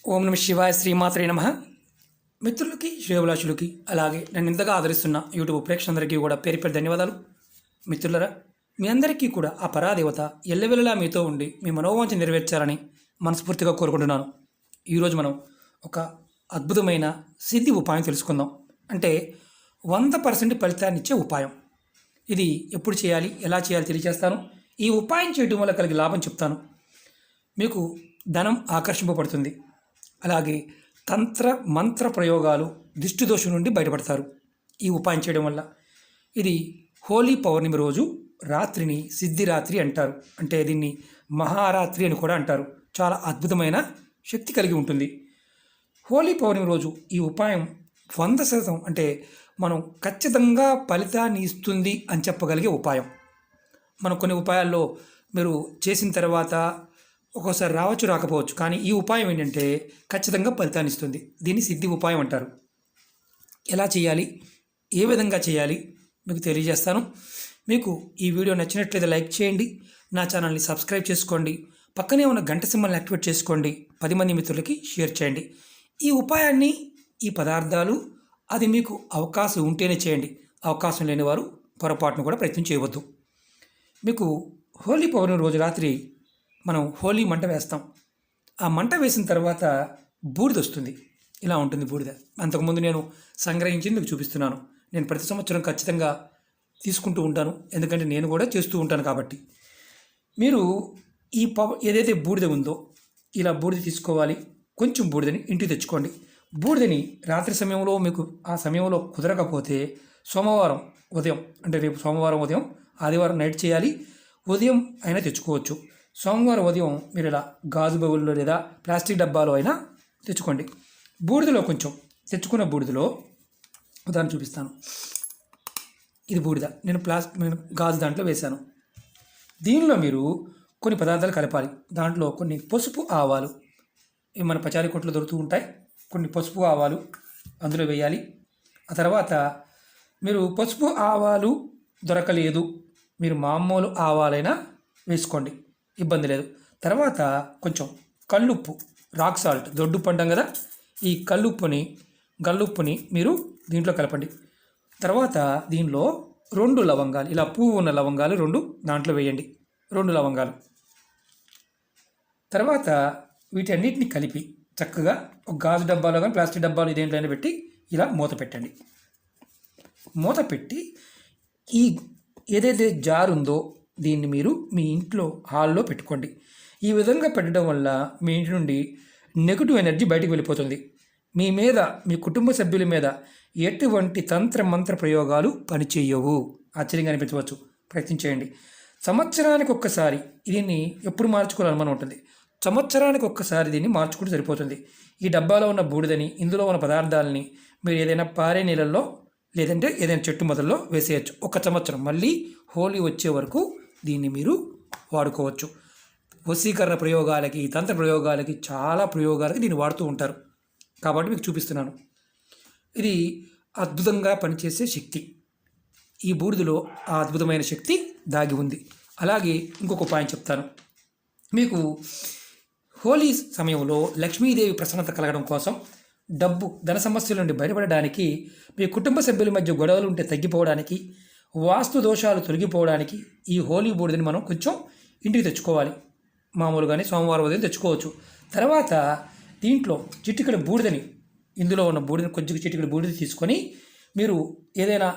ఓం నమ శివాయ శ్రీమాత్రే నమ. మిత్రులకి శ్రేయోభిలాషులకి అలాగే నన్ను ఇంతగా ఆదరిస్తున్న యూట్యూబ్ ప్రేక్షకులందరికీ కూడా పేరు పేరు ధన్యవాదాలు. మిత్రులరా, మీ అందరికీ కూడా ఆ పరాదేవత ఎల్లవెల్లలా మీతో ఉండి మీ మనోవాంఛ నెరవేర్చాలని మనస్ఫూర్తిగా కోరుకుంటున్నాను. ఈరోజు మనం ఒక అద్భుతమైన సిద్ధి ఉపాయం తెలుసుకుందాం. అంటే 100% ఫలితాన్ని ఇచ్చే ఉపాయం. ఇది ఎప్పుడు చేయాలి, ఎలా చేయాలి తెలియజేస్తాను. ఈ ఉపాయం చేయడం వల్ల కలిగే లాభం చెప్తాను. మీకు ధనం ఆకర్షింపబడుతుంది. అలాగే తంత్ర మంత్ర ప్రయోగాలు దిష్టి దోషం నుండి బయటపడతారు ఈ ఉపాయం చేయడం వల్ల. ఇది హోలీ పౌర్ణమి రోజు రాత్రిని సిద్ధిరాత్రి అంటారు. అంటే దీన్ని మహారాత్రి అని కూడా అంటారు. చాలా అద్భుతమైన శక్తి కలిగి ఉంటుంది. హోలీ పౌర్ణమి రోజు ఈ ఉపాయం 100% అంటే మనం ఖచ్చితంగా ఫలితాన్ని ఇస్తుంది అని చెప్పగలిగే ఉపాయం. మనం కొన్ని ఉపాయాల్లో మీరు చేసిన తర్వాత ఒక్కోసారి రావచ్చు, రాకపోవచ్చు. కానీ ఈ ఉపాయం ఏంటంటే ఖచ్చితంగా ఫలితాన్ని ఇస్తుంది. దీన్ని సిద్ధి ఉపాయం అంటారు. ఎలా చేయాలి, ఏ విధంగా చేయాలి మీకు తెలియజేస్తాను. మీకు ఈ వీడియో నచ్చినట్లయితే లైక్ చేయండి, నా ఛానల్ని సబ్స్క్రైబ్ చేసుకోండి, పక్కనే ఉన్న గంట సింబల్ని యాక్టివేట్ చేసుకోండి, 10 మంది మిత్రులకి షేర్ చేయండి. ఈ ఉపాయాన్ని, ఈ పదార్థాలు అది మీకు అవకాశం ఉంటేనే చేయండి. అవకాశం లేని వారు పొరపాటును కూడా ప్రయత్నం చేయవద్దు. మీకు హోలీ పౌర్ణమి రోజు రాత్రి మనం హోలీ మంట వేస్తాం. ఆ మంట వేసిన తర్వాత బూడిద వస్తుంది. ఇలా ఉంటుంది బూడిద. అంతకుముందు నేను సంగ్రహించి మీకు చూపిస్తున్నాను. నేను ప్రతి సంవత్సరం ఖచ్చితంగా తీసుకుంటూ ఉంటాను, ఎందుకంటే నేను కూడా చేస్తూ ఉంటాను కాబట్టి. మీరు ఈ ఏదైతే బూడిద ఉందో ఇలా బూడిద తీసుకోవాలి. కొంచెం బూడిదని ఇంటికి తెచ్చుకోండి. బూడిదని రాత్రి సమయంలో మీకు ఆ సమయంలో కుదరకపోతే సోమవారం ఉదయం, అంటే రేపు సోమవారం ఉదయం, ఆదివారం నైట్ చేయాలి, ఉదయం అయినా తెచ్చుకోవచ్చు. సోమవారం ఉదయం మీరు ఇలా గాజు బౌల్లో లేదా ప్లాస్టిక్ డబ్బాలో అయినా తెచ్చుకోండి. బూడిదలో కొంచెం తెచ్చుకున్న బూడిదలో ఉదాహరణ చూపిస్తాను. ఇది బూడిద, నేను గాజు దాంట్లో వేశాను. దీనిలో మీరు కొన్ని పదార్థాలు కలపాలి. దాంట్లో కొన్ని పసుపు ఆవాలు, ఇవి మన పచారీ కొట్లో దొరుకుతూ ఉంటాయి. కొన్ని పసుపు ఆవాలు అందులో వేయాలి. ఆ తర్వాత మీరు పసుపు ఆవాలు దొరకలేదు, మీరు మామూలు ఆవాలైనా వేసుకోండి, ఇబ్బంది లేదు. తర్వాత కొంచెం కల్లుప్పు, రాక్ సాల్ట్, దొడ్డు పంటాం కదా, ఈ గల్లుప్పుని మీరు దీంట్లో కలపండి. తర్వాత దీనిలో 2 లవంగాలు, ఇలా పువ్వు ఉన్న లవంగాలు 2 దాంట్లో వేయండి, 2 లవంగాలు. తర్వాత వీటన్నిటిని కలిపి చక్కగా ఒక గాజు డబ్బాలో కానీ ప్లాస్టిక్ డబ్బాలు ఇదేంటైనా పెట్టి ఇలా మూత పెట్టండి. మూత పెట్టి ఈ ఏదైతే జార్ ఉందో దీన్ని మీరు మీ ఇంట్లో హాల్లో పెట్టుకోండి. ఈ విధంగా పెట్టడం వల్ల మీ ఇంటి నుండి నెగిటివ్ ఎనర్జీ బయటకు వెళ్ళిపోతుంది. మీ మీద, మీ కుటుంబ సభ్యుల మీద ఎటువంటి తంత్ర మంత్ర ప్రయోగాలు పనిచేయవు. ఆశ్చర్యంగా అనిపించవచ్చు, ప్రయత్నించేయండి. సంవత్సరానికి ఒక్కసారి దీన్ని ఎప్పుడు మార్చుకోవాలని ఉంటుంది. సంవత్సరానికి ఒక్కసారి దీన్ని మార్చుకుంటూ సరిపోతుంది. ఈ డబ్బాలో ఉన్న బూడిదని, ఇందులో ఉన్న పదార్థాలని మీరు ఏదైనా పారే నీళ్ళల్లో లేదంటే ఏదైనా చెట్టు మొదల్లో వేసేయచ్చు. 1 సంవత్సరం, మళ్ళీ హోలీ వచ్చే వరకు దీన్ని మీరు వాడుకోవచ్చు. వశీకరణ ప్రయోగాలకి, తంత్ర ప్రయోగాలకి, చాలా ప్రయోగాలకి దీన్ని వాడుతూ ఉంటారు. కాబట్టి మీకు చూపిస్తున్నాను. ఇది అద్భుతంగా పనిచేసే శక్తి. ఈ బూడిదలో ఆ అద్భుతమైన శక్తి దాగి ఉంది. అలాగే ఇంకొక ఉపాయం చెప్తాను. మీకు హోలీ సమయంలో లక్ష్మీదేవి ప్రసన్నత కలగడం కోసం, ధన సమస్యల నుండి బయటపడడానికి, మీ కుటుంబ సభ్యుల మధ్య గొడవలు ఉంటే తగ్గిపోవడానికి, వాస్తు దోషాలు తొలగిపోవడానికి ఈ హోలీ బూడిదని మనం కొంచెం ఇంటికి తెచ్చుకోవాలి. మామూలుగానే సోమవారం ఉదయం తెచ్చుకోవచ్చు. తర్వాత దీంట్లో చిటికెడు బూడిదని, ఇందులో ఉన్న బూడిదని కొంచెం చిటికెడు బూడిద తీసుకొని మీరు ఏదైనా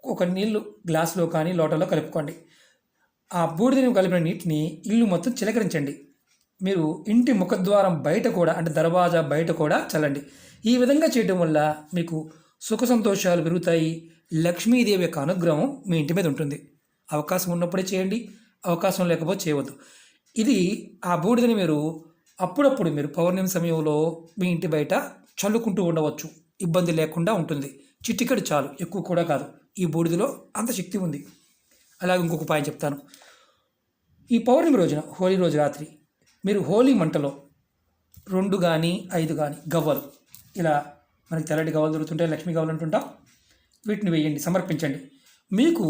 ఒక నీళ్ళు గ్లాసులో కానీ లోటలో కలుపుకోండి. ఆ బూడిదని కలిపిన నీటిని ఇల్లు మొత్తం చిలకరించండి. మీరు ఇంటి ముఖద్వారం బయట కూడా, అంటే దర్వాజా బయట కూడా చల్లండి. ఈ విధంగా చేయడం వల్ల మీకు సుఖ సంతోషాలు పెరుగుతాయి. లక్ష్మీదేవి యొక్క అనుగ్రహం మీ ఇంటి మీద ఉంటుంది. అవకాశం ఉన్నప్పుడే చేయండి, అవకాశం లేకపోతే చేయవద్దు. ఇది ఆ బూడిదని మీరు అప్పుడప్పుడు మీరు పౌర్ణమి సమయంలో మీ ఇంటి బయట చల్లుకుంటూ ఉండవచ్చు, ఇబ్బంది లేకుండా ఉంటుంది. చిటికెడు చాలు, ఎక్కువ కూడా కాదు. ఈ బూడిదలో అంత శక్తి ఉంది. అలాగే ఇంకొక ఉపాయం చెప్తాను. ఈ పౌర్ణమి రోజున, హోలీ రోజు రాత్రి మీరు హోలీ మంటలో 2 కానీ 5 కానీ గవ్వలు, ఇలా మనకి తెల్లటి గవ్వలు దొరుకుతుంటాయి, లక్ష్మీ గవ్వలు అంటుంటాం, వీటిని వేయండి, సమర్పించండి. మీకు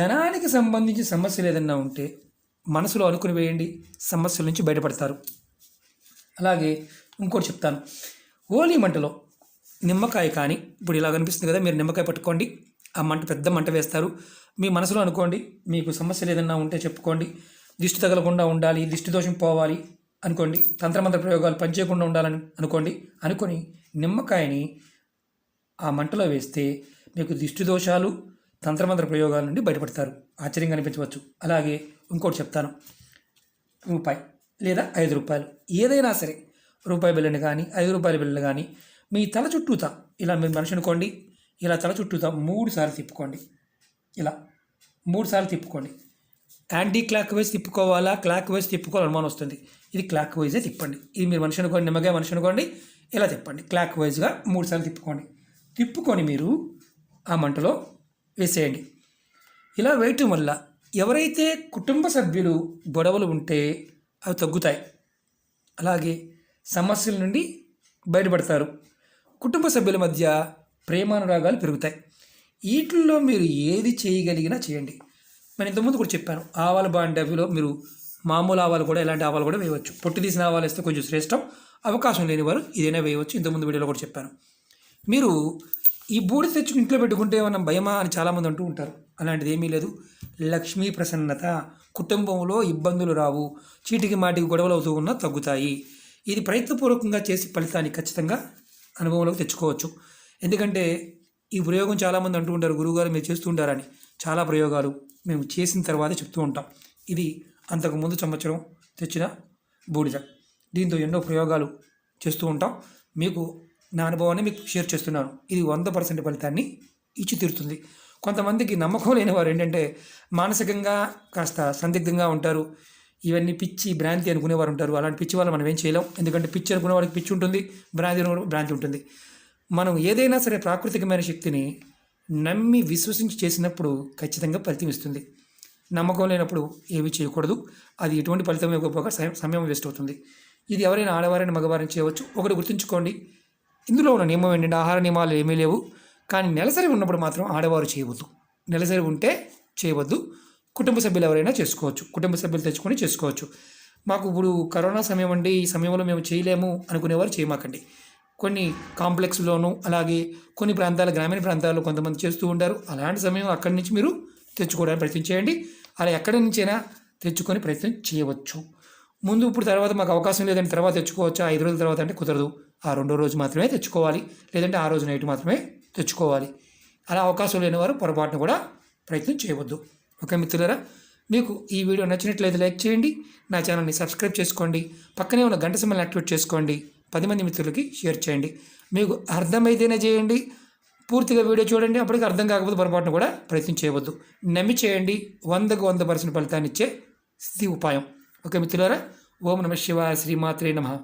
ధనానికి సంబంధించి సమస్యలు ఏదైనా ఉంటే మనసులో అనుకుని వేయండి, సమస్యల నుంచి బయటపడతారు. అలాగే ఇంకోటి చెప్తాను. హోలీ మంటలో నిమ్మకాయ కానీ ఇప్పుడు ఇలా కనిపిస్తుంది కదా, మీరు నిమ్మకాయ పట్టుకోండి. ఆ మంట పెద్ద మంట వేస్తారు. మీ మనసులో అనుకోండి, మీకు సమస్యలు ఏదన్నా ఉంటే చెప్పుకోండి. దిష్టి తగలకుండా ఉండాలి, దిష్టి దోషం పోవాలి అనుకోండి. తంత్రమంత్ర ప్రయోగాలు పనిచేయకుండా ఉండాలని అనుకొని నిమ్మకాయని ఆ మంటలో వేస్తే మీకు దిష్టి దోషాలు, తంత్రమంత్ర ప్రయోగాల నుండి బయటపడతారు. ఆశ్చర్యంగా అనిపించవచ్చు. అలాగే ఇంకోటి చెప్తాను. రూపాయి లేదా 5 రూపాయలు ఏదైనా సరే, రూపాయి బిళ్ళని కానీ 5 రూపాయల బిళ్ళని కానీ మీ తల చుట్టూతా ఇలా మీరు మనిషి అనుకోండి, ఇలా తల చుట్టూతా 3 సార్లు తిప్పుకోండి. ఇలా 3 సార్లు తిప్పుకోండి. యాంటీ క్లాక్ వైజ్ తిప్పుకోవాలా, క్లాక్ వైజ్ తిప్పుకోవాలి అనుమానం వస్తుంది. ఇది క్లాక్ వైజే తిప్పండి. ఇది మీరు మనిషి అనుకోండి, నిమ్మకాయ మనిషి అనుకోండి, ఇలా తిప్పండి. క్లాక్ వైజ్గా 3 సార్లు తిప్పుకోండి. తిప్పుకొని మీరు ఆ మంటలో వేసేయండి. ఇలా వేయటం వల్ల ఎవరైతే కుటుంబ సభ్యులు గొడవలు ఉంటే అవి తగ్గుతాయి. అలాగే సమస్యల నుండి బయటపడతారు. కుటుంబ సభ్యుల మధ్య ప్రేమానురాగాలు పెరుగుతాయి. వీటిల్లో మీరు ఏది చేయగలిగినా చేయండి. నేను ఇంతకుముందు కూడా చెప్పాను, ఆవాల బాండవిలో మీరు మామూలు ఆవాలు కూడా, ఎలాంటి ఆవాలు కూడా వేయవచ్చు. పొట్టు తీసిన ఆవాలు వేస్తే కొంచెం శ్రేష్టం. అవకాశం లేని వారు ఇదైనా వేయవచ్చు. ఇంతకుముందు వీడియోలో కూడా చెప్పాను. మీరు ఈ బూడిద తెచ్చుకుని ఇంట్లో పెట్టుకుంటే ఏమన్నా భయమా అని చాలామంది అంటూ ఉంటారు. అలాంటిది ఏమీ లేదు. లక్ష్మీ ప్రసన్నత, కుటుంబంలో ఇబ్బందులు రావు, చీటికి మాటికి గొడవలు అవుతూ ఉన్నా తగ్గుతాయి. ఇది ప్రయత్నపూర్వకంగా చేసి ఫలితాన్ని ఖచ్చితంగా అనుభవంలోకి తెచ్చుకోవచ్చు. ఎందుకంటే ఈ ప్రయోగం చాలామంది అంటూ ఉంటారు, గురువుగారు మీరు చేస్తూ ఉంటారని. చాలా ప్రయోగాలు మేము చేసిన తర్వాత చెప్తూ ఉంటాం. ఇది అంతకుముందు సంవత్సరం తెచ్చిన బూడిద. దీంతో ఎన్నో ప్రయోగాలు చేస్తూ ఉంటాం. మీకు నా అనుభవాన్ని మీకు షేర్ చేస్తున్నాను. ఇది 100% ఫలితాన్ని ఇచ్చి తీరుతుంది. కొంతమందికి నమ్మకం లేని వారు ఏంటంటే మానసికంగా కాస్త సందిగ్ధంగా ఉంటారు. ఇవన్నీ పిచ్చి, భ్రాంతి అనుకునేవారు ఉంటారు. అలాంటి పిచ్చి వాళ్ళు మనం ఏం చేయలేం. ఎందుకంటే పిచ్చి అనుకునే వాడికి పిచ్చి ఉంటుంది, భ్రాంతి అనుకునే భ్రాంతి ఉంటుంది. మనం ఏదైనా సరే ప్రాకృతికమైన శక్తిని నమ్మి విశ్వసించి చేసినప్పుడు ఖచ్చితంగా ఫలితం ఇస్తుంది. నమ్మకం లేనప్పుడు ఏమీ చేయకూడదు. అది ఎటువంటి ఫలితం ఇవ్వకపోగా సమయం వేస్ట్ అవుతుంది. ఇది ఎవరైనా ఆడవారైనా మగవారైనా చేయవచ్చు. ఒకటి గుర్తుంచుకోండి, ఇందులో ఉన్న నియమం ఏంటంటే ఆహార నియమాలు ఏమీ లేవు. కానీ నెలసరి ఉన్నప్పుడు మాత్రం ఆడవారు చేయవద్దు. నెలసరి ఉంటే చేయవద్దు. కుటుంబ సభ్యులు ఎవరైనా చేసుకోవచ్చు. కుటుంబ సభ్యులు తెచ్చుకొని చేసుకోవచ్చు. మాకు ఇప్పుడు కరోనా సమయం అండి, ఈ సమయంలో మేము చేయలేము అనుకునేవారు చేయమాకండి. కొన్ని కాంప్లెక్స్లోనూ అలాగే కొన్ని ప్రాంతాల, గ్రామీణ ప్రాంతాల్లో కొంతమంది చేస్తూ ఉంటారు. అలాంటి సమయం అక్కడి నుంచి మీరు తెచ్చుకోవడానికి ప్రయత్నం చేయండి. అలా ఎక్కడి నుంచైనా తెచ్చుకొని ప్రయత్నం చేయవచ్చు. ముందు ఇప్పుడు తర్వాత మాకు అవకాశం లేదంటే తర్వాత తెచ్చుకోవచ్చా, 5 రోజుల తర్వాత అంటే కుదరదు. ఆ 2వ రోజు మాత్రమే తెచ్చుకోవాలి, లేదంటే ఆ రోజు నైట్ మాత్రమే తెచ్చుకోవాలి. అలా అవకాశం లేని వారు పొరపాటును కూడా ప్రయత్నం చేయవద్దు. ఓకే మిత్రులారా, మీకు ఈ వీడియో నచ్చినట్లయితే లైక్ చేయండి, నా ఛానల్ని సబ్స్క్రైబ్ చేసుకోండి, పక్కనే ఉన్న గంట సింబల్ని యాక్టివేట్ చేసుకోండి, 10 మంది మిత్రులకి షేర్ చేయండి. మీకు అర్థమైతేనే చేయండి, పూర్తిగా వీడియో చూడండి. అప్పటికి అర్థం కాకపోతే పొరపాటును కూడా ప్రయత్నం చేయవద్దు. నమ్మి చేయండి. 100కు 100% ఫలితాన్ని ఇచ్చే స్థితి ఉపాయం. ఓకే మిత్రులారా, ఓం నమః శివాయ, శ్రీమాత్రే నమః.